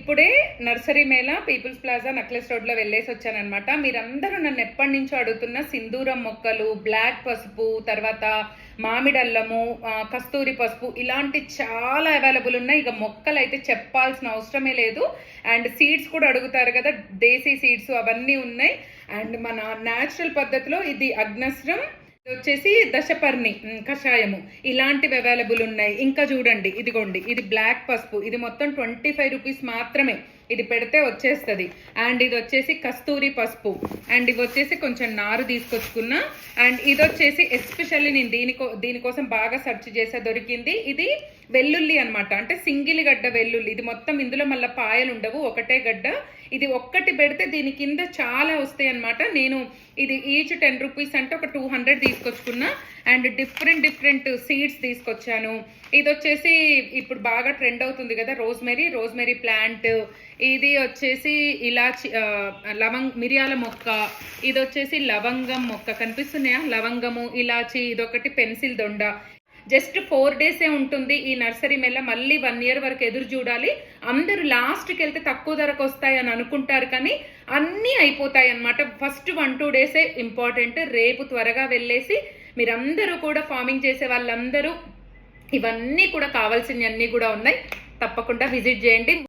ఇప్పుడే nursery mela People's Plaza Necklace రోడ్లో వెళ్ళేసి వచ్చానమాట. మీరందరూ నన్ను ఎప్పటి నుంచో అడుగుతున్న సింధూరం మొక్కలు, బ్లాక్ పసుపు, తర్వాత మామిడల్లము, కస్తూరి పసుపు ఇలాంటి చాలా అవైలబుల్ ఉన్నాయి. ఇక మొక్కలు అయితే చెప్పాల్సిన అవసరమే లేదు. అండ్ సీడ్స్ కూడా అడుగుతారు కదా, దేశీ సీడ్స్ అవన్నీ ఉన్నాయి. అండ్ మన న్యాచురల్ పద్ధతిలో ఇది అగ్నస్రం, వచ్చేసి దశపర్ణి కషాయము, ఇలాంటివి అవైలబుల్ ఉన్నాయి. ఇంకా చూడండి, ఇదిగోండి, ఇది బ్లాక్ పసుపు, ఇది మొత్తం 25 రూపీస్ మాత్రమే. ఇది పెడితే వచ్చేస్తుంది. అండ్ ఇది వచ్చేసి కస్తూరి పసుపు, అండ్ ఇవి వచ్చేసి కొంచెం నారు తీసుకొచ్చుకున్నా. అండ్ ఇది వచ్చేసి ఎస్పెషల్లీ నేను దీనికోసం బాగా సెర్చ్ చేసే దొరికింది. ఇది వెల్లుల్లి అనమాట, అంటే సింగిల్ గడ్డ వెల్లుల్లి. ఇది మొత్తం ఇందులో మళ్ళీ పాయలు ఉండవు, ఒకటే గడ్డ. ఇది ఒక్కటి పెడితే దీని కింద చాలా వస్తాయి అనమాట. నేను ఇది ఈచ్ 10 రూపీస్ అంటే ఒక 200 తీసుకొచ్చుకున్నా. అండ్ డిఫరెంట్ సీడ్స్ తీసుకొచ్చాను. ఇది వచ్చేసి ఇప్పుడు బాగా ట్రెండ్ అవుతుంది కదా, రోజ్మెరీ ప్లాంట్. ఇది వచ్చేసి ఇలాచి మిరియాల మొక్క. ఇది వచ్చేసి లవంగం మొక్క, కనిపిస్తున్నాయా? లవంగము, ఇలాచి. ఇదొకటి పెన్సిల్ దొండ. జస్ట్ 4 డేసే ఉంటుంది ఈ నర్సరీ మేళ. మళ్ళీ 1 ఇయర్ వరకు ఎదురు చూడాలి. అందరూ లాస్ట్కి వెళ్తే తక్కువ ధరకు వస్తాయి అని అనుకుంటారు, కానీ అన్నీ అయిపోతాయి అన్నమాట. ఫస్ట్ 1-2 డేసే ఇంపార్టెంట్. రేపు త్వరగా వెళ్ళేసి మీరందరూ కూడా, ఫార్మింగ్ చేసే వాళ్ళందరూ, ఇవన్నీ కూడా కావాల్సినవన్నీ కూడా ఉన్నాయి, తప్పకుండా విజిట్ చేయండి.